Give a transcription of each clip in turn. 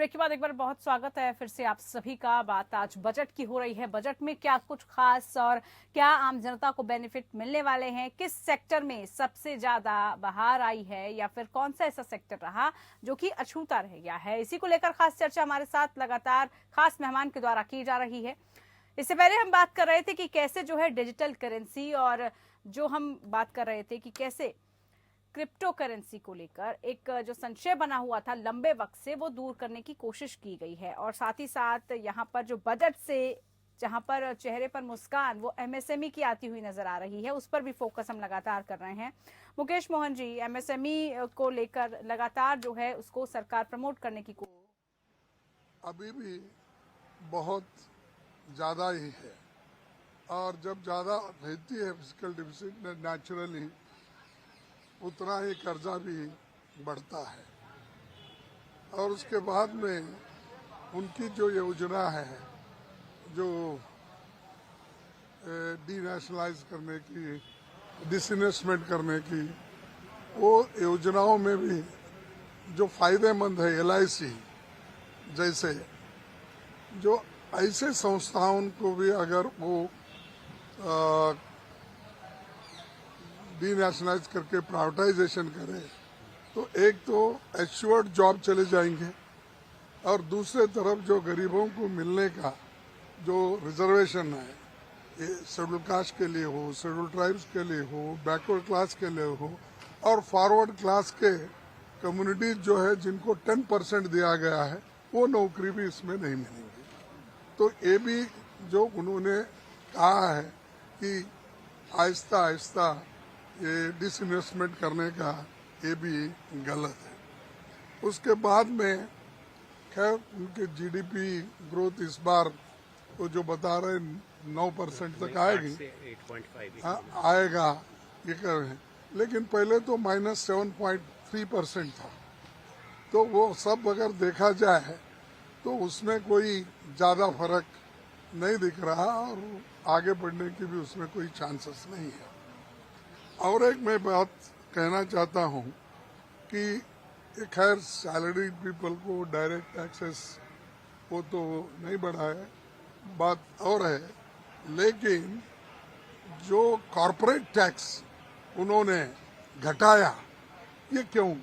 Break के बाद एक बार बहुत स्वागत है फिर से आप सभी का। बात आज बजट की हो रही है। बजट में क्या कुछ खास और क्या आम जनता को बेनिफिट मिलने वाले हैं, किस सेक्टर में सबसे ज्यादा बहार आई है या फिर कौन सा ऐसा सेक्टर रहा जो कि अछूता रह गया है, इसी को लेकर खास चर्चा हमारे साथ लगातार खास मेहमान के द्वारा की जा रही है। इससे पहले हम बात कर रहे थे कि कैसे जो है डिजिटल करेंसी और जो हम बात कर रहे थे कि कैसे क्रिप्टो करेंसी को लेकर एक जो संशय बना हुआ था लंबे वक्त से वो दूर करने की कोशिश की गई है। और साथ ही साथ यहाँ पर जो बजट से जहाँ पर चेहरे पर मुस्कान वो एमएसएमई की आती हुई नजर आ रही है, उस पर भी फोकस हम लगातार कर रहे हैं। मुकेश मोहन जी, एमएसएमई को लेकर लगातार जो है उसको सरकार प्रमोट करने की अभी भी बहुत ज़्यादा ही है और जब ज़्यादा रहती है फिजिकल डिफिसिट नेचुरली उतना ही कर्जा भी बढ़ता है। और उसके बाद में उनकी जो योजना है जो डीनेशनलाइज करने की, डिसइन्वेस्टमेंट करने की, वो योजनाओं में भी जो फायदेमंद है एलआईसी जैसे जो ऐसे संस्थाओं को भी अगर वो डीनेशनलाइज करके प्राइवेटाइजेशन करे तो एक तो एश्योर्ड जॉब चले जाएंगे और दूसरे तरफ जो गरीबों को मिलने का जो रिजर्वेशन है, ये शेड्यूल कास्ट के लिए हो, शेड्यूल ट्राइब्स के लिए हो, बैकवर्ड क्लास के लिए हो और फॉरवर्ड क्लास के कम्युनिटीज जो है जिनको 10% दिया गया है वो नौकरी भी इसमें नहीं मिलेंगी। तो ये भी जो उन्होंने कहा है कि आहिस्ता आहिस्ता ये डिसइन्वेस्टमेंट करने का ये भी गलत है। उसके बाद में खैर उनके जीडीपी ग्रोथ इस बार वो जो बता रहे 9% तक आएगी, आएगा ये कर रहे हैं, लेकिन पहले तो -7.3% था। तो वो सब अगर देखा जाए तो उसमें कोई ज़्यादा फर्क नहीं दिख रहा और आगे बढ़ने की भी उसमें कोई चांसेस नहीं है। और एक मैं बात कहना चाहता हूँ कि खैर सैलरी पीपल को डायरेक्ट टैक्सेस वो तो नहीं बढ़ाए, बात और है, लेकिन जो कॉरपोरेट टैक्स उन्होंने घटाया ये क्यों?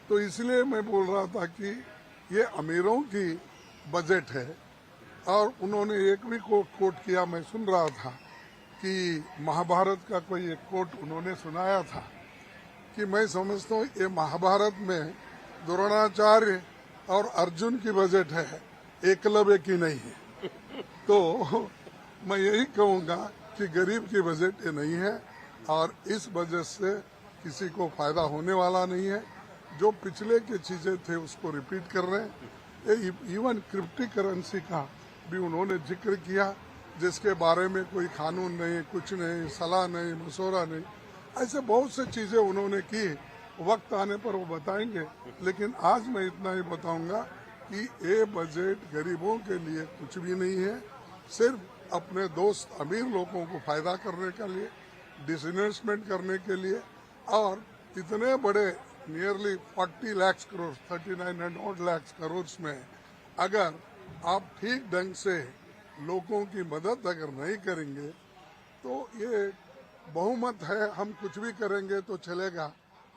तो इसलिए मैं बोल रहा था कि ये अमीरों की बजट है और उन्होंने एक भी कोट किया, मैं सुन रहा था कि महाभारत का कोई एक कोट उन्होंने सुनाया था कि मैं समझता हूँ ये महाभारत में द्रोणाचार्य और अर्जुन की बजट है, एकलव्य की नहीं है। तो मैं यही कहूँगा कि गरीब की बजट ये नहीं है और इस वजह से किसी को फायदा होने वाला नहीं है। जो पिछले की चीजें थे उसको रिपीट कर रहे हैं। इवन क्रिप्टो करेंसी का भी उन्होंने जिक्र किया जिसके बारे में कोई कानून नहीं, कुछ नहीं, सलाह नहीं, मशवरा नहीं, ऐसे बहुत से चीजें उन्होंने की। वक्त आने पर वो बताएंगे, लेकिन आज मैं इतना ही बताऊंगा कि ये बजट गरीबों के लिए कुछ भी नहीं है, सिर्फ अपने दोस्त अमीर लोगों को फायदा करने के लिए, डिसइन्वेस्टमेंट करने के लिए। और इतने बड़े नियरली 40 लाख करोड़, 39 लाख करोड़ में अगर आप ठीक ढंग से लोगों की मदद अगर नहीं करेंगे तो ये बहुमत है हम कुछ भी करेंगे तो चलेगा,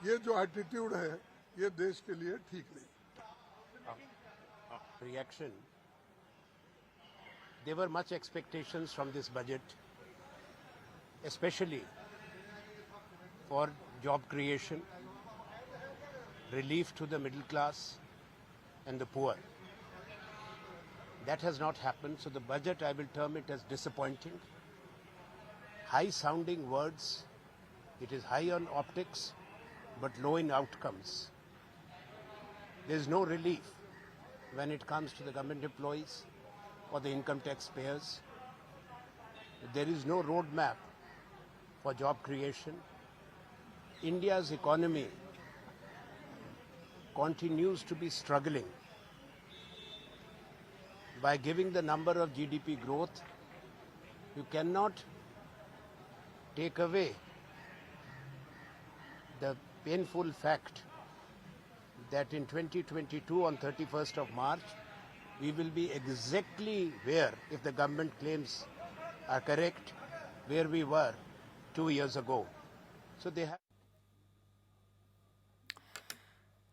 ये जो एटीट्यूड है ये देश के लिए ठीक नहीं। Reaction. There were much expectations from this budget, especially for job creation, relief to the middle class and the poor. That has not happened, so the budget, I will term it as disappointing. High sounding words, it is high on optics, but low in outcomes. There is no relief when it comes to the government employees or the income tax payers. There is no roadmap for job creation. India's economy continues to be struggling. By giving the number of GDP growth, you cannot take away the painful fact that in 2022 on 31st of March, we will be exactly where, if the government claims are correct, where we were 2 years ago. So they have.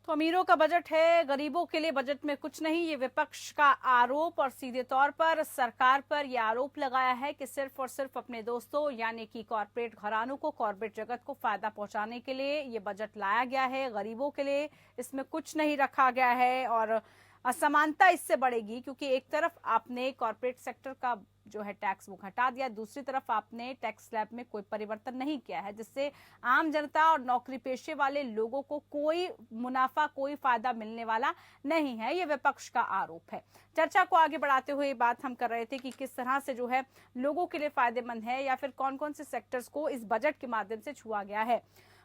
तो अमीरों का budget है, गरीबों के लिए budget में कुछ नहीं, ये विपक्ष का आरोप। और सीधे तौर पर सरकार पर यह आरोप लगाया है कि सिर्फ और सिर्फ अपने दोस्तों यानी कि कॉरपोरेट घरानों को, कॉरपोरेट जगत को फायदा पहुंचाने के लिए ये बजट लाया गया है। गरीबों के लिए इसमें कुछ नहीं रखा गया है और असमानता इससे बढ़ेगी, क्योंकि एक तरफ आपने कॉरपोरेट सेक्टर का जो है टैक्स वो घटा दिया, दूसरी तरफ आपने टैक्स स्लैब में कोई परिवर्तन नहीं किया है, जिससे आम जनता और नौकरी पेशे वाले लोगों को कोई मुनाफा, कोई फायदा मिलने वाला नहीं है। ये विपक्ष का आरोप है। चर्चा को आगे बढ़ाते हुए बात हम कर रहे थे कि किस तरह से जो है लोगों के लिए फायदेमंद है या फिर कौन कौन से सेक्टर्स को इस बजट के माध्यम से छुआ गया है।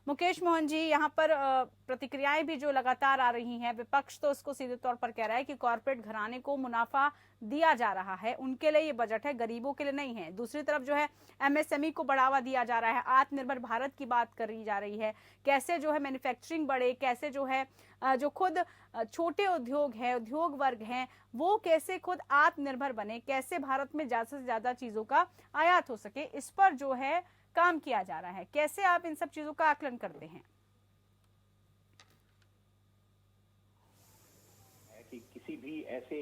मुकेश मोहन जी, यहाँ पर प्रतिक्रियाएं भी जो लगातार आ रही हैं, विपक्ष तो उसको सीधे तौर पर कह रहा है कि कॉर्पोरेट घराने को मुनाफा दिया जा रहा है, उनके लिए ये बजट है, गरीबों के लिए नहीं है। दूसरी तरफ जो है एमएसएमई को बढ़ावा दिया जा रहा है, आत्मनिर्भर भारत की बात करी जा रही है, कैसे जो है मैन्युफैक्चरिंग बढ़े, कैसे जो है जो खुद छोटे उद्योग है, उद्योग वर्ग हैं, वो कैसे खुद आत्मनिर्भर बने, कैसे भारत में ज्यादा से ज्यादा चीजों का आयात हो सके, इस पर जो है काम किया जा रहा है। कैसे आप इन सब चीजों का आकलन करते हैं? कि किसी भी ऐसे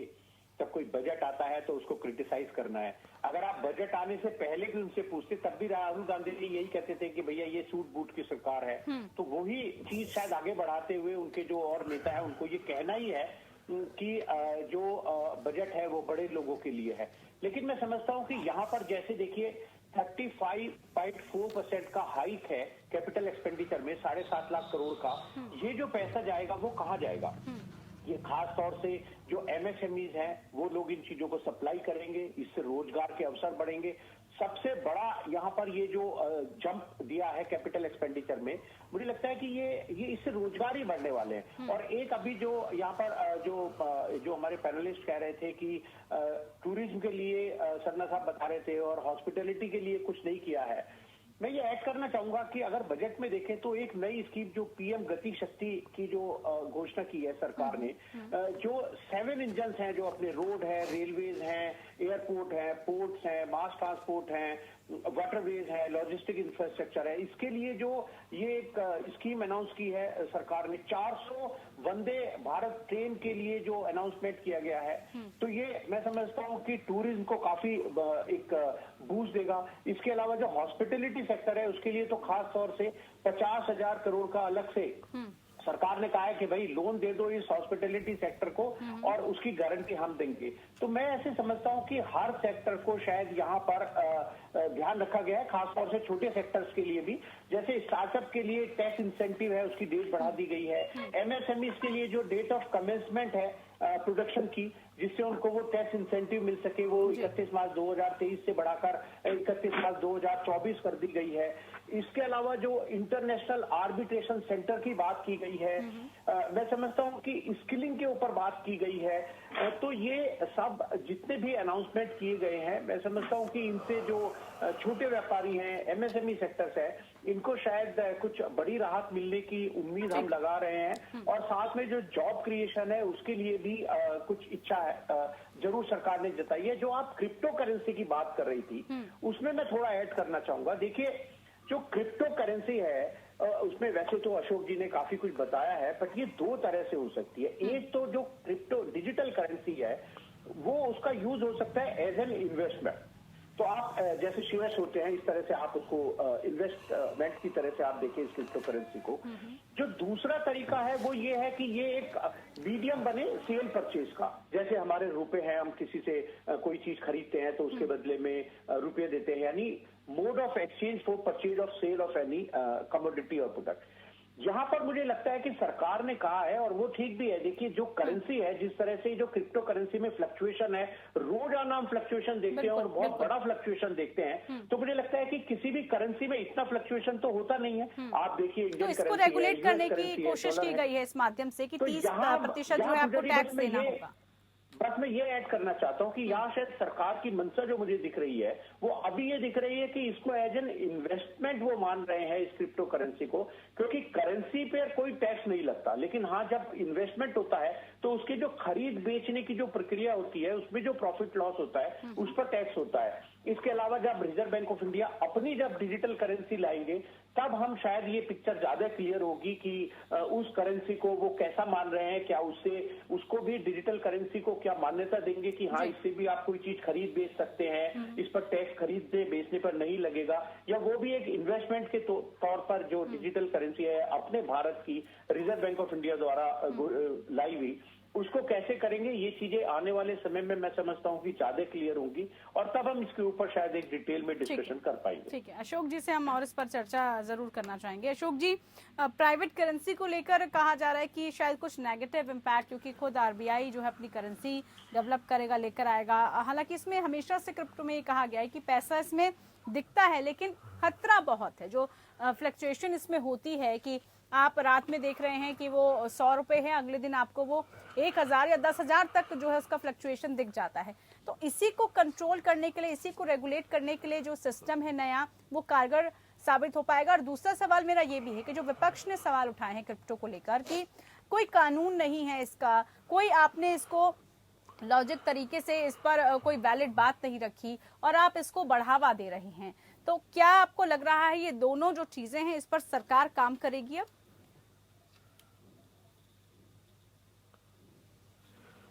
जब कोई बजट आता है तो उसको क्रिटिसाइज करना है। अगर आप बजट आने से पहले भी उनसे पूछते, तब भी राहुल गांधी जी यही कहते थे कि भैया ये सूट बूट की सरकार है। तो वही चीज शायद आगे बढ़ाते हुए उनके जो और नेता है उनको ये कहना ही है कि जो बजट है वो बड़े लोगों के लिए है। लेकिन मैं समझता हूँ कि यहाँ पर जैसे देखिए 35.4% का हाइक है कैपिटल एक्सपेंडिचर में, 7.5 लाख करोड़ का। ये जो पैसा जाएगा वो कहाँ जाएगा? ये खास तौर से जो एमएसएमईज हैं वो लोग इन चीजों को सप्लाई करेंगे, इससे रोजगार के अवसर बढ़ेंगे। सबसे बड़ा यहाँ पर ये जो जंप दिया है कैपिटल एक्सपेंडिचर में, मुझे लगता है कि ये इससे रोजगार ही बढ़ने वाले हैं। और एक अभी जो यहाँ पर जो हमारे पैनलिस्ट कह रहे थे कि टूरिज्म के लिए सरना साहब बता रहे थे और हॉस्पिटैलिटी के लिए कुछ नहीं किया है, मैं ये ऐड करना चाहूंगा कि अगर बजट में देखें तो एक नई स्कीम जो पीएम गति शक्ति की जो घोषणा की है सरकार ने, जो 7 इंजन हैं जो अपने रोड है, रेलवेज हैं, एयरपोर्ट है, पोर्ट्स हैं, मास ट्रांसपोर्ट हैं, वाटरवेज है, लॉजिस्टिक इंफ्रास्ट्रक्चर है, इसके लिए जो ये एक स्कीम अनाउंस की है सरकार ने, 400 वंदे भारत ट्रेन के लिए जो अनाउंसमेंट किया गया है, तो ये मैं समझता हूँ कि टूरिज्म को काफी एक बूस्ट देगा। इसके अलावा जो हॉस्पिटैलिटी सेक्टर है उसके लिए तो खास तौर से 50,000 करोड़ का अलग से सरकार ने कहा है कि भाई लोन दे दो इस हॉस्पिटैलिटी सेक्टर को और उसकी गारंटी हम देंगे। तो मैं ऐसे समझता हूं कि हर सेक्टर को शायद यहाँ पर ध्यान रखा गया है, खासतौर से छोटे सेक्टर्स के लिए भी। जैसे स्टार्टअप के लिए टैक्स इंसेंटिव है, उसकी डेट बढ़ा दी गई है। एमएसएमई के लिए जो डेट ऑफ कमेंसमेंट है प्रोडक्शन की, जिससे उनको वो टैक्स इंसेंटिव मिल सके, वो 31 मार्च 2023 से बढ़ाकर 31 मार्च 2024 कर दी गई है। इसके अलावा जो इंटरनेशनल आर्बिट्रेशन सेंटर की बात की गई है, मैं समझता हूँ कि स्किलिंग के ऊपर बात की गई है। तो ये सब जितने भी अनाउंसमेंट किए गए हैं, मैं समझता हूँ कि इनसे जो छोटे व्यापारी हैं, एमएसएमई सेक्टर्स है, इनको शायद कुछ बड़ी राहत मिलने की उम्मीद हम लगा रहे हैं। और साथ में जो जॉब क्रिएशन है उसके लिए भी कुछ इच्छा जरूर सरकार ने जताई है। जो आप क्रिप्टो करेंसी की बात कर रही थी, उसमें मैं थोड़ा ऐड करना चाहूंगा। देखिए, जो क्रिप्टो करेंसी है उसमें वैसे तो अशोक जी ने काफी कुछ बताया है, बट ये 2 तरह से हो सकती है। एक तो जो क्रिप्टो डिजिटल करेंसी है वो उसका यूज हो सकता है एज एन इन्वेस्टमेंट। तो आप जैसे शेयर्स होते हैं, इस तरह से आप उसको इन्वेस्टमेंट की तरह से आप देखें इस क्रिप्टो करेंसी को। जो दूसरा तरीका है वो ये है कि ये एक मीडियम बने सेल परचेज का। जैसे हमारे रुपए हैं, हम किसी से कोई चीज खरीदते हैं तो उसके बदले में रुपये देते हैं, यानी mode of exchange for purchase of sale of any commodity और प्रोडक्ट। यहाँ पर मुझे लगता है कि सरकार ने कहा है और वो ठीक भी है। देखिए, जो करेंसी है, जिस तरह से जो क्रिप्टो करेंसी में फ्लक्चुएशन है, रोजाना हम फ्लक्चुएशन देखते हैं और बहुत बड़ा फ्लक्चुएशन देखते हैं, तो मुझे लगता है कि किसी भी करेंसी में इतना फ्लक्चुएशन तो होता नहीं है। आप देखिए, इंडियन इसको रेगुलेट करने की कोशिश की गई है इस माध्यम से कि 30% जो है आपको टैक्स देना होगा। बस मैं ये ऐड करना चाहता हूं कि यहाँ शायद सरकार की मंशा जो मुझे दिख रही है वो अभी ये दिख रही है कि इसको एज एन इन्वेस्टमेंट वो मान रहे हैं इस क्रिप्टो करेंसी को, क्योंकि करेंसी पे कोई टैक्स नहीं लगता, लेकिन हाँ जब इन्वेस्टमेंट होता है तो उसके जो खरीद बेचने की जो प्रक्रिया होती है उसमें जो प्रॉफिट लॉस होता है उस पर टैक्स होता है। इसके अलावा जब रिजर्व बैंक ऑफ इंडिया अपनी जब डिजिटल करेंसी लाएंगे तब हम शायद ये पिक्चर ज्यादा क्लियर होगी कि उस करेंसी को वो कैसा मान रहे हैं, क्या उसको भी डिजिटल करेंसी को क्या मान्यता देंगे कि हाँ इससे भी आप कोई चीज खरीद बेच सकते हैं, इस पर टैक्स खरीदने बेचने पर नहीं लगेगा, या वो भी एक इन्वेस्टमेंट के तौर पर जो डिजिटल करेंसी है अपने भारत की रिजर्व बैंक ऑफ इंडिया द्वारा लाई हुई उसको कैसे करेंगे, ये चीजें आने वाले समय में मैं समझता हूँ कि ज्यादा क्लियर होंगी और तब हम इसके ऊपर शायद एक डिटेल में डिस्कशन कर पाएंगे। ठीक है, अशोक जी से हम और इस पर चर्चा जरूर करना चाहेंगे। अशोक जी, प्राइवेट करेंसी को लेकर कहा जा रहा है कि शायद कुछ नेगेटिव इम्पैक्ट, क्योंकि खुद आरबीआई जो है अपनी करेंसी डेवलप करेगा, लेकर आएगा। हालांकि इसमें हमेशा से क्रिप्टो में ये कहा गया है कि पैसा इसमें दिखता है लेकिन खतरा बहुत है। जो फ्लक्चुएशन इसमें होती है कि आप रात में देख रहे हैं कि वो 100 रुपए है, अगले दिन आपको वो 1000 या 10,000 तक जो है उसका फ्लक्चुएशन दिख जाता है। तो इसी को कंट्रोल करने के लिए, इसी को रेगुलेट करने के लिए जो सिस्टम है नया, वो कारगर साबित हो पाएगा। और दूसरा सवाल मेरा ये भी है कि जो विपक्ष ने सवाल उठाए हैं क्रिप्टो को लेकर कि कोई कानून नहीं है इसका, कोई आपने इसको लॉजिक तरीके से इस पर कोई वैलिड बात नहीं रखी और आप इसको बढ़ावा दे रहे हैं, तो क्या आपको लग रहा है ये दोनों जो चीजें हैं इस पर सरकार काम करेगी? अब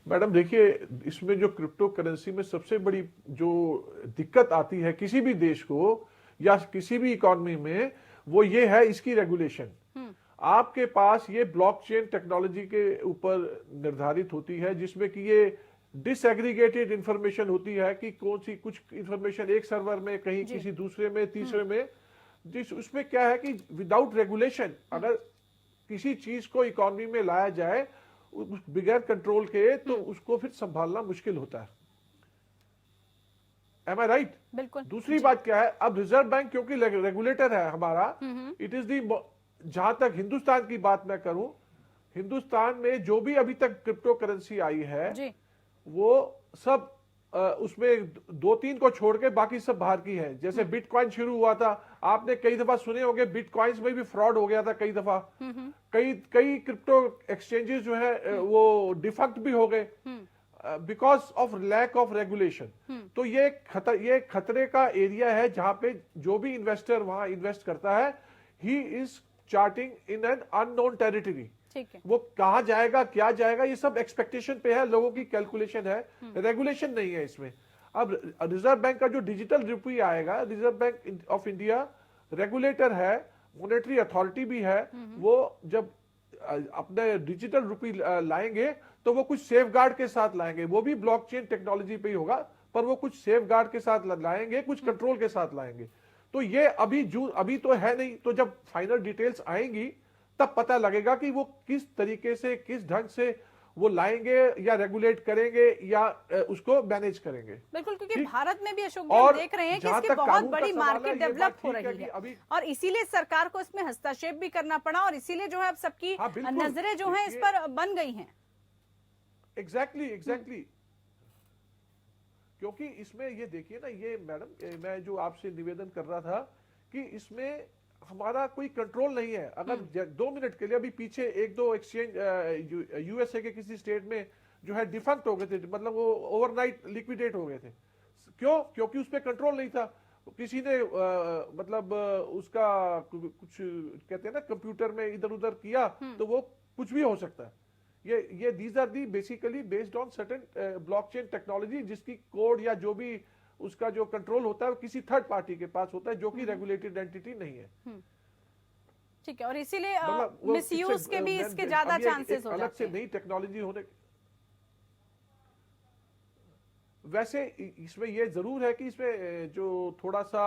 मैडम देखिए, इसमें जो क्रिप्टो करेंसी में सबसे बड़ी जो दिक्कत आती है किसी भी देश को या किसी भी इकोनॉमी में, वो ये है इसकी रेगुलेशन। आपके पास ये ब्लॉकचेन टेक्नोलॉजी के ऊपर निर्धारित होती है, जिसमें कि ये डिसएग्रीगेटेड इंफॉर्मेशन होती है कि कौन सी कुछ इंफॉर्मेशन एक सर्वर में, कहीं किसी दूसरे में, तीसरे में, जिस उसमें क्या है कि विदाउट रेगुलेशन अगर किसी चीज को इकोनॉमी में लाया जाए बगैर कंट्रोल के, तो उसको फिर संभालना मुश्किल होता है। Am I right? बिल्कुल। दूसरी बात क्या है, अब रिजर्व बैंक क्योंकि रेगुलेटर है हमारा, इट इज दी, जहां तक हिंदुस्तान की बात मैं करूं, हिंदुस्तान में जो भी अभी तक क्रिप्टो करेंसी आई है जी। वो सब उसमें 2-3 को छोड़ के बाकी सब बाहर की है। जैसे बिटकॉइन शुरू हुआ था, आपने कई दफा सुने होंगे बिटकॉइंस में भी फ्रॉड हो गया था कई दफा। कई क्रिप्टो एक्सचेंजेस जो है वो डिफक्ट भी हो गए because of lack of regulation. तो ये खतरे का एरिया है जहां पे जो भी इन्वेस्टर वहां इन्वेस्ट करता है, he is charting in an unknown territory. वो कहां जाएगा, क्या जाएगा, ये सब एक्सपेक्टेशन पे है, लोगों की कैलकुलेशन है, रेगुलेशन नहीं है इसमें। अब रिजर्व बैंक का जो डिजिटल रुपी आएगा, reserve bank of India regulator है, मॉनेटरी अथॉरिटी भी है, वो जब अपने डिजिटल रुपी लाएंगे तो वो कुछ सेफ गार्ड के साथ लाएंगे, वो भी ब्लॉकचेन टेक्नोलॉजी पे ही होगा, पर वो कुछ सेफ गार्ड के साथ लाएंगे, कुछ कंट्रोल के साथ लाएंगे। तो ये अभी तो है नहीं, तो जब फाइनल डिटेल्स आएंगी तब पता लगेगा कि वो किस तरीके से, किस ढंग से वो लाएंगे या रेगुलेट करेंगे या उसको मैनेज करेंगे। बिल्कुल, क्योंकि भारत में भी अशोक जी देख रहे हैं कि इसकी बहुत बड़ी मार्केट डेवलप हो रही है और इसीलिए सरकार को इसमें हस्तक्षेप भी करना पड़ा और इसीलिए जो है अब सबकी नजरें जो है इस पर बन गई हैं। एग्जैक्टली। क्योंकि इसमें ये देखिए ना, ये मैडम मैं जो आपसे निवेदन कर रहा था कि इसमें हमारा कोई कंट्रोल नहीं है। अगर 2 मिनट के लिए अभी पीछे 1-2 एक्सचेंज यूएसए के किसी स्टेट में जो है डिफंक्ट हो गए थे, मतलब वो ओवरनाइट लिक्विडेट हो गए थे। क्यों? क्योंकि उस पर कंट्रोल नहीं था। किसी ने मतलब उसका कुछ कहते हैं ना कंप्यूटर में इधर उधर किया तो वो कुछ भी हो सकता है। ये these are the basically based on certain blockchain technology, जिसकी कोड या जो भी उसका जो कंट्रोल होता है वो किसी थर्ड पार्टी के पास होता है, जो कि रेगुलेटेड एंटिटी नहीं है। ठीक है, और इसीलिए मिसयूज के भी इसके ज्यादा चांसेस हो जाते हैं। अलग से नई टेक्नोलॉजी होने, वैसे इसमें ये जरूर है कि इसमें जो थोड़ा सा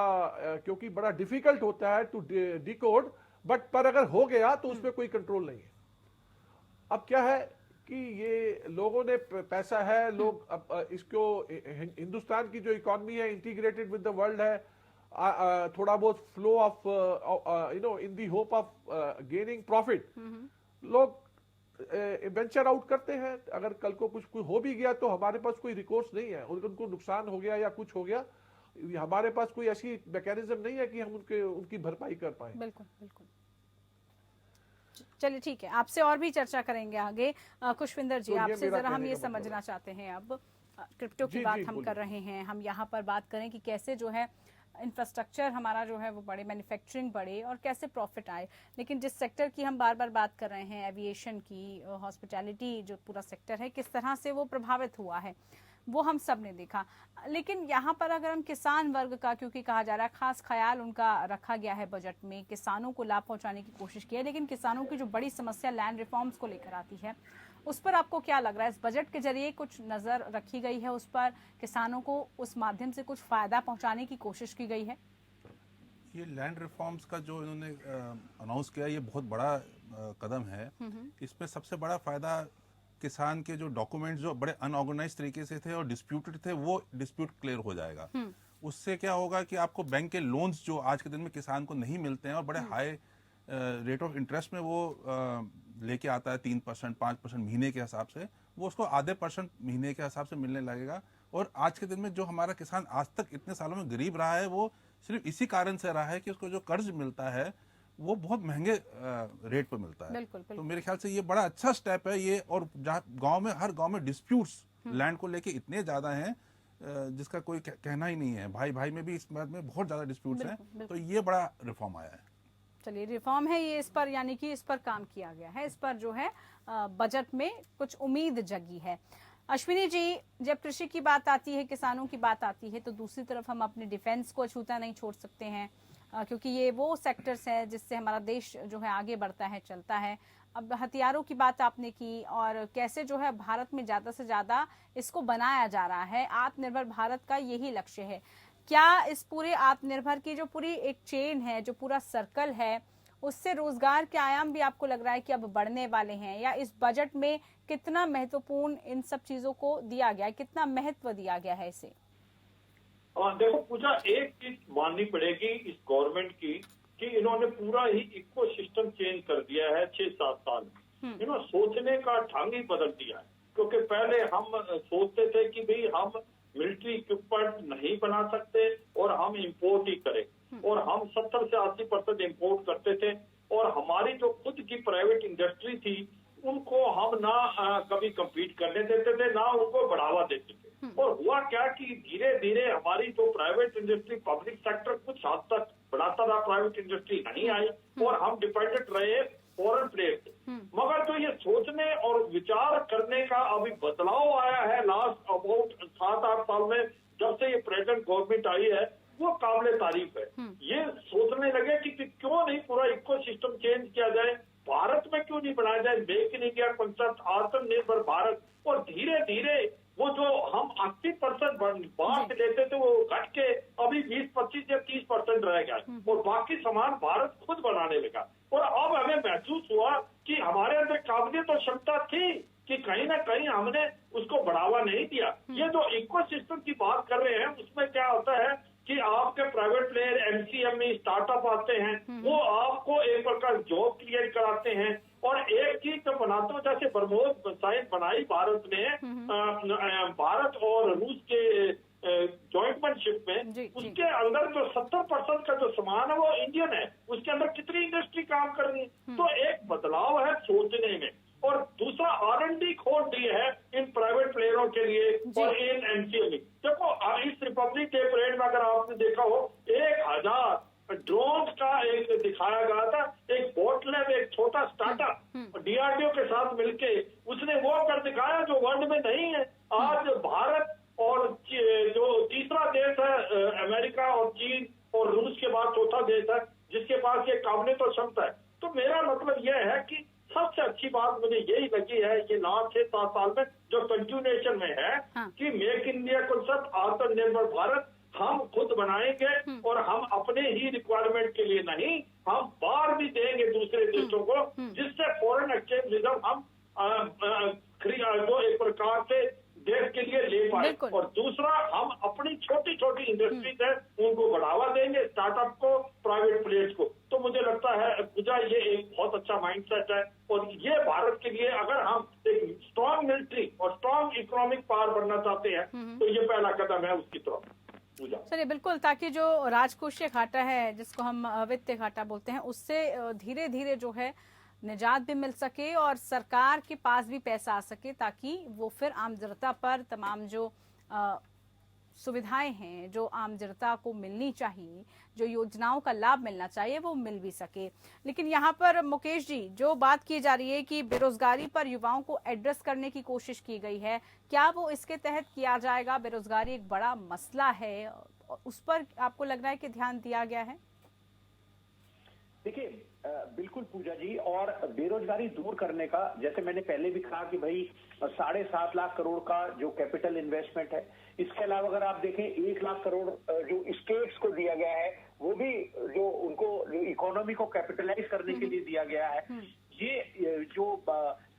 क्योंकि बड़ा डिफिकल्ट होता है टू डिकोड, बट पर अगर हो गया तो उसमें कोई कंट्रोल नहीं है। अब क्या है कि ये लोगों ने पैसा है, लोग अब इसको, हिंदुस्तान की जो इकोनॉमी है इंटीग्रेटेड विद द वर्ल्ड है, थोड़ा बहुत flow of in the hope of gaining profit, लोग वेंचर आउट करते हैं। अगर कल को कुछ हो भी गया तो हमारे पास कोई रिकोर्स नहीं है, उनको नुकसान हो गया या कुछ हो गया, हमारे पास कोई ऐसी मैकेनिज्म नहीं है कि हम उनकी भरपाई कर पाए। बिल्कुल बिल्कुल। चलिए ठीक है, आपसे और भी चर्चा करेंगे आगे। खुशविंदर जी, तो आपसे जरा हम ये मतलब समझना चाहते हैं, अब क्रिप्टो की बात हम कर रहे हैं, हम यहाँ पर बात करें कि कैसे जो है इंफ्रास्ट्रक्चर हमारा जो है वो बढ़े, मैन्युफैक्चरिंग बढ़े और कैसे प्रॉफिट आए। लेकिन जिस सेक्टर की हम बार बार बात कर रहे हैं, एविएशन की, हॉस्पिटैलिटी जो पूरा सेक्टर है, किस तरह से वो प्रभावित हुआ है वो हम सब ने देखा। लेकिन यहाँ पर अगर हम किसान वर्ग का, क्योंकि कहा जा रहा है खास ख्याल उनका रखा गया है बजट में, किसानों को लाभ पहुंचाने की कोशिश की है, लेकिन किसानों की जो बड़ी समस्या लैंड रिफॉर्म्स को लेकर आती है, उस पर आपको क्या लग रहा है? इस बजट के जरिए कुछ नजर रखी गई है उस पर, किसानों को उस माध्यम से कुछ फायदा पहुंचाने की कोशिश की गई है? ये लैंड रिफॉर्म्स का जो इन्होंने अनाउंस किया, ये बहुत बड़ा कदम है। इसमें सबसे बड़ा फायदा किसान के जो डॉक्यूमेंट्स जो बड़े अनऑर्गेनाइज तरीके से थे और डिस्प्यूटेड थे, वो डिस्प्यूट क्लियर हो जाएगा। उससे क्या होगा कि आपको बैंक के लोन्स जो आज के दिन में किसान को नहीं मिलते हैं और बड़े हाई रेट ऑफ इंटरेस्ट में वो लेके आता है 3%, 5% महीने के हिसाब से, वो उसको आधे % महीने के हिसाब से मिलने लगेगा। और आज के दिन में जो हमारा किसान आज तक इतने सालों में गरीब रहा है, वो सिर्फ इसी कारण से रहा है कि उसको जो कर्ज मिलता है वो बहुत महंगे रेट पर मिलता है। बिल्कुल, बिल्कुल। तो मेरे ख्याल से ये बड़ा अच्छा स्टेप है ये। और जहाँ गांव में, हर गांव में डिस्प्यूट्स लैंड को लेके इतने ज्यादा हैं जिसका कोई कहना ही नहीं है। भाई भाई में भी इस बात में बहुत ज्यादा डिस्प्यूट्स हैं। तो ये बड़ा रिफॉर्म आया है। चलिए, रिफॉर्म है ये, इस पर यानी कि इस पर काम किया गया है, इस पर जो है बजट में कुछ उम्मीद जगी है। अश्विनी जी, जब कृषि की बात आती है, किसानों की बात आती है, तो दूसरी तरफ हम अपने डिफेंस को छूता नहीं छोड़ सकते हैं, क्योंकि ये वो सेक्टर्स हैं जिससे हमारा देश जो है आगे बढ़ता है, चलता है। अब हथियारों की बात आपने की, और कैसे जो है भारत में ज्यादा से ज्यादा इसको बनाया जा रहा है, आत्मनिर्भर भारत का यही लक्ष्य है। क्या इस पूरे आत्मनिर्भर की जो पूरी एक चेन है, जो पूरा सर्कल है, उससे रोजगार के आयाम भी आपको लग रहा है कि अब बढ़ने वाले हैं? या इस बजट में कितना महत्वपूर्ण इन सब चीजों को दिया गया है, कितना महत्व दिया गया है इसे? देखो पूजा, एक चीज माननी पड़ेगी इस गवर्नमेंट की कि इन्होंने पूरा ही इको सिस्टम चेंज कर दिया है 6-7 साल में। इन्होंने सोचने का ढंग ही बदल दिया है। क्योंकि पहले हम सोचते थे कि भाई हम मिलिट्री इक्विपमेंट नहीं बना सकते और हम इंपोर्ट ही करें, और हम 70 से 80% इंपोर्ट करते थे, और हमारी जो खुद की प्राइवेट इंडस्ट्री थी उनको हम ना कभी कम्पीट करने देते थे, ना उनको बढ़ावा देते थे। और हुआ क्या कि धीरे धीरे हमारी जो प्राइवेट इंडस्ट्री, पब्लिक सेक्टर कुछ हद तक बढ़ाता रहा, प्राइवेट इंडस्ट्री नहीं आई और हम डिपेंडेंट रहे फॉरेन प्लेयर से। मगर जो ये सोचने और विचार करने का अभी बदलाव आया है लास्ट अबाउट 7-8 साल में, जब से ये प्रेजेंट गवर्नमेंट आई है, वो काबिले तारीफ है। ये सोचने लगे कि क्यों नहीं पूरा इको सिस्टम चेंज किया जाए, भारत में क्यों नहीं बनाया जाए मेक इन इंडिया कॉन्सेप्ट, आत्मनिर्भर भारत। और धीरे धीरे वो जो हम 80% बाहर से लेते थे वो घट के अभी 20-25 या 30% रह गया, और बाकी सामान भारत खुद बनाने लगा। और अब हमें महसूस हुआ कि हमारे अंदर काबिलियत और क्षमता थी कि कहीं ना कहीं हमने उसको बढ़ावा नहीं दिया। ये जो इको सिस्टम की बात कर रहे हैं, उसमें क्या होता है कि आपके प्राइवेट प्लेयर, एमसीएमई, स्टार्टअप आते हैं, वो आपको एक प्रकार जॉब क्रिएट कराते हैं। और एक चीज तो बनाते हो, जैसे ब्रह्मोस साइंस बनाई भारत ने, भारत और रूस के जॉइंटमैनशिप में, उसके अंदर जो 70% का जो सामान है वो इंडियन है, उसके अंदर कितनी इंडस्ट्री काम कर रही है। तो एक बदलाव है सोचने में। और दूसरा R&D खोल दी है इन प्राइवेट प्लेयरों के लिए और इन एमसीएमई। देखो इस रिपब्लिक डे परेड में अगर आपने देखा हो, 1000 ड्रोन का एक दिखाया गया था, एक बोट लैब, एक छोटा स्टार्टअप DRDO के साथ मिलके उसने वो कर दिखाया जो वर्ल्ड में नहीं है। आज भारत और जो तीसरा देश है अमेरिका और चीन और रूस के बाद चौथा देश है जिसके पास ये काबिलियत और क्षमता है। तो मेरा मतलब यह है कि सबसे अच्छी बात मुझे यही लगी है ये लास्ट 6-7 साल में जो कंटिन्यूएशन में है, कि मेक इन इंडिया कॉन्सेप्ट, आत्मनिर्भर भारत हम खुद बनाएंगे और हम अपने ही रिक्वायरमेंट के लिए नहीं, हम बाहर भी देंगे दूसरे देशों को, जिससे फॉरेन एक्सचेंज रिजर्व हम जो एक प्रकार से देश के लिए ले पाए। और दूसरा, हम अपनी छोटी छोटी इंडस्ट्रीज है उनको बढ़ावा देंगे, स्टार्टअप को, प्राइवेट प्लेयर्स को। तो मुझे लगता है पूजा ये एक बहुत अच्छा माइंडसेट है। और ये भारत के लिए अगर हम एक स्ट्रांग मिलिट्री और स्ट्रांग इकोनॉमिक पावर बनना चाहते हैं तो ये पहला कदम है उसकी तरफ। पूजा चलिए बिल्कुल, ताकि जो राजकोषीय घाटा है जिसको हम वित्तीय घाटा बोलते हैं उससे धीरे धीरे जो है निजात भी मिल सके और सरकार के पास भी पैसा आ सके, ताकि वो फिर आम जनता पर तमाम जो सुविधाएं हैं जो आम जनता को मिलनी चाहिए, जो योजनाओं का लाभ मिलना चाहिए, वो मिल भी सके। लेकिन यहाँ पर मुकेश जी, जो बात की जा रही है कि बेरोजगारी पर युवाओं को एड्रेस करने की कोशिश की गई है, क्या वो इसके तहत किया जाएगा? बेरोजगारी एक बड़ा मसला है, उस पर आपको लग रहा है कि ध्यान दिया गया है? देखिए बिल्कुल पूजा जी, और बेरोजगारी दूर करने का, जैसे मैंने पहले भी कहा कि भाई 7.5 लाख करोड़ का जो कैपिटल इन्वेस्टमेंट है, इसके अलावा अगर आप देखें 1 लाख करोड़ जो स्टेट्स को दिया गया है, वो भी जो उनको जो इकोनॉमी को कैपिटलाइज करने के लिए दिया गया है। ये जो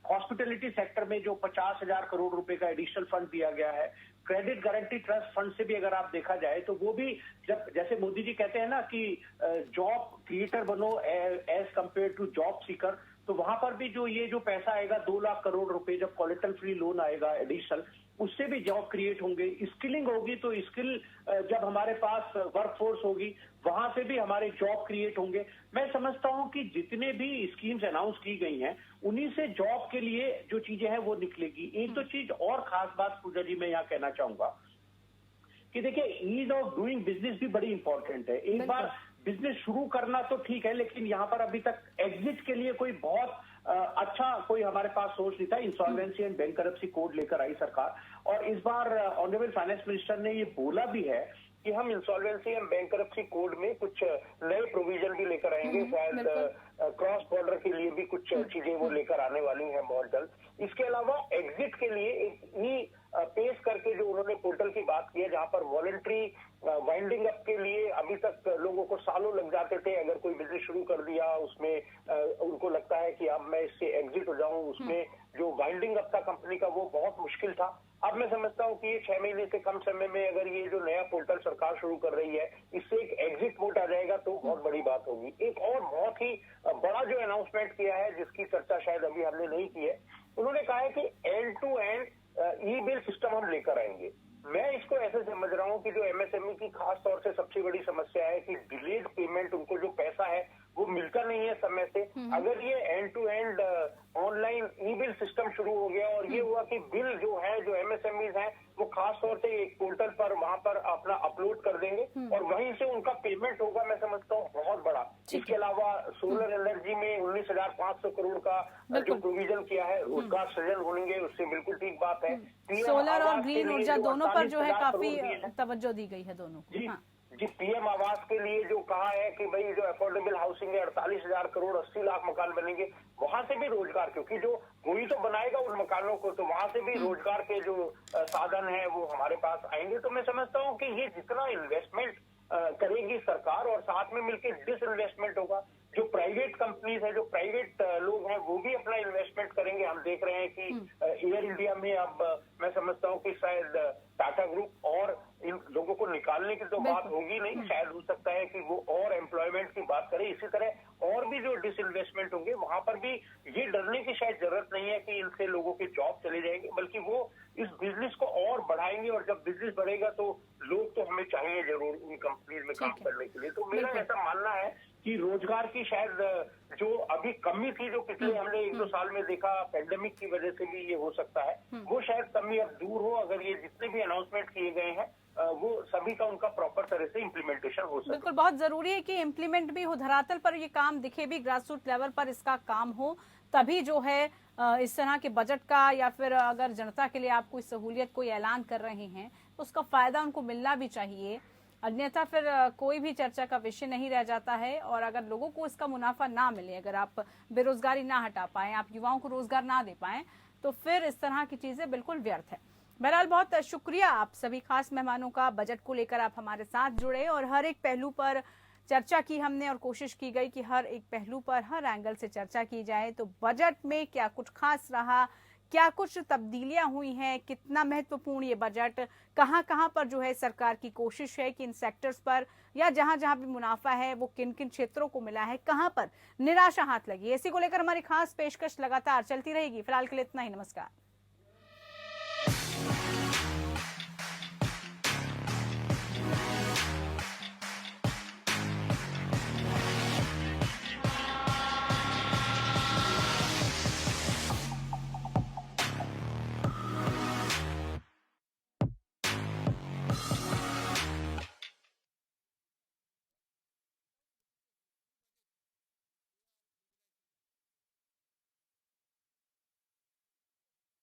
हॉस्पिटैलिटी सेक्टर में जो 50,000 करोड़ रुपए का एडिशनल फंड दिया गया है, क्रेडिट गारंटी ट्रस्ट फंड से भी अगर आप देखा जाए तो वो भी, जब जैसे मोदी जी कहते हैं ना कि जॉब क्रिएटर बनो as compare to job seeker, तो वहां पर भी जो ये जो पैसा आएगा 2 लाख करोड़ रुपए, जब कोलेटरल फ्री लोन आएगा एडिशनल, उससे भी जॉब क्रिएट होंगे। स्किलिंग होगी तो स्किल, जब हमारे पास वर्कफोर्स होगी वहां से भी हमारे जॉब क्रिएट होंगे। मैं समझता हूं कि जितने भी स्कीम्स अनाउंस की गई हैं उन्हीं से जॉब के लिए जो चीजें हैं वो निकलेगी। एक तो चीज और खास बात पूजा जी मैं यहाँ कहना चाहूंगा कि देखिए ईज ऑफ डूइंग बिजनेस भी बड़ी इंपॉर्टेंट है। एक बार बिजनेस शुरू करना तो ठीक है, लेकिन यहाँ पर अभी तक एग्जिट के लिए कोई बहुत अच्छा कोई हमारे पास सोर्स नहीं था। इंसॉल्वेंसी एंड बैंकरप्सी कोड लेकर आई सरकार, और इस बार ऑनरेबल फाइनेंस मिनिस्टर ने ये बोला भी है कि हम इंसॉल्वेंसी एंड बैंकरप्सी कोड में कुछ नए प्रोविजन भी लेकर आएंगे। शायद क्रॉस बॉर्डर के लिए भी कुछ चीजें वो लेकर आने वाली हैं बहुत जल्द। इसके अलावा एग्जिट के लिए एक पेश करके जो उन्होंने पोर्टल की बात की है, जहां पर वॉलंटरी वाइंडिंग अप के लिए अभी तक लोगों को सालों लग जाते थे। अगर कोई बिजनेस शुरू कर दिया उसमें उनको लगता है कि अब मैं इससे एग्जिट हो जाऊं, उसमें जो वाइंडिंग अप था कंपनी का वो बहुत मुश्किल था। अब मैं समझता हूं कि ये 6 महीने से कम समय में अगर ये जो नया पोर्टल सरकार शुरू कर रही है, इससे एक एग्जिट मोड आ जाएगा तो बहुत बड़ी बात होगी। एक और बहुत ही बड़ा जो अनाउंसमेंट किया है, जिसकी चर्चा शायद अभी हमने नहीं की है, उन्होंने कहा है कि end to end e bill system हम लेकर आएंगे। मैं इसको ऐसे समझ रहा हूं कि जो एमएसएमई की खास तौर से सबसे बड़ी समस्या है कि डिलेड पेमेंट, उनको जो पैसा है वो मिलता नहीं है समय से। अगर ये end to end online e bill system शुरू हो गया और ये हुआ कि बिल जो है, जो एमएसएमईज हैं, वो खास तौर से एक पोर्टल पर वहां पर अपना अपलोड कर देंगे और वहीं से उनका पेमेंट होगा, मैं समझता हूँ बहुत बड़ा। इसके अलावा सोलर एनर्जी में 19,500 करोड़ का जो प्रोविजन किया है, रोजगार सृजन होंगे, उससे बिल्कुल ठीक बात है। सोलर और ग्रीन ऊर्जा दोनों पर जो है काफी तवज्जो दी गई है दोनों को। जी पीएम आवास के लिए जो कहा है कि भाई जो अफोर्डेबल हाउसिंग है 48,000 करोड़ 80 लाख मकान बनेंगे, वहां से भी रोजगार, क्योंकि जो कोई तो बनाएगा उन मकानों को, तो वहां से भी रोजगार के जो साधन है वो हमारे पास आएंगे। तो मैं समझता हूँ कि ये जितना इन्वेस्टमेंट करेगी सरकार और साथ में मिलकर डिसइन्वेस्टमेंट होगा, जो प्राइवेट कंपनीज है, जो प्राइवेट लोग हैं, वो भी अपना इन्वेस्टमेंट करेंगे। हम देख रहे हैं कि एयर इंडिया में अब मैं समझता हूँ कि शायद टाटा ग्रुप और इन लोगों को निकालने की तो बात होगी नहीं, शायद हो सकता है कि वो और एम्प्लॉयमेंट की बात करें। इसी तरह और भी जो डिसइन्वेस्टमेंट होंगे, वहां पर भी ये डरने की शायद जरूरत नहीं है कि इनसे लोगों की जॉब चले जाएंगे, बल्कि वो इस बिजनेस को और बढ़ाएंगे। और जब बिजनेस बढ़ेगा तो लोग तो हमें चाहिए जरूर उन कंपनीज में काम करने के लिए। तो मेरा ऐसा मानना है कि रोजगार की शायद जो अभी कमी थी, जो पिछले हमने 1-2 साल में देखा, पेंडेमिक की वजह से भी ये हो सकता है, वो शायद कमी अब दूर हो अगर ये जितने भी अनाउंसमेंट किए गए हैं वो सभी का उनका प्रॉपर तरह से इम्प्लीमेंटेशन हो सके। बिल्कुल, बहुत जरूरी है कि इम्प्लीमेंट भी हो, धरातल पर ये काम दिखे भी, ग्रासरूट लेवल पर इसका काम हो, तभी जो है इस तरह के बजट का, या फिर अगर जनता के लिए आप कोई सहूलियत, कोई ऐलान कर रहे हैं तो उसका फायदा उनको मिलना भी चाहिए। अन्यथा फिर कोई भी चर्चा का विषय नहीं रह जाता है। और अगर लोगों को इसका मुनाफा ना मिले, अगर आप बेरोजगारी ना हटा पाएं, आप युवाओं को रोजगार ना दे पाएं, तो फिर इस तरह की चीजें बिल्कुल व्यर्थ है। बहरहाल बहुत शुक्रिया आप सभी खास मेहमानों का, बजट को लेकर आप हमारे साथ जुड़े और हर एक पहलू पर चर्चा की हमने, और कोशिश की गई कि हर एक पहलू पर हर एंगल से चर्चा की जाए। तो बजट में क्या कुछ खास रहा, क्या कुछ तब्दीलियां हुई हैं, कितना महत्वपूर्ण ये बजट, कहां कहां पर जो है सरकार की कोशिश है कि इन सेक्टर्स पर या जहां जहां भी मुनाफा है वो किन किन क्षेत्रों को मिला है, कहां पर निराशा हाथ लगी, इसी को लेकर हमारी खास पेशकश लगातार चलती रहेगी। फिलहाल के लिए इतना ही, नमस्कार।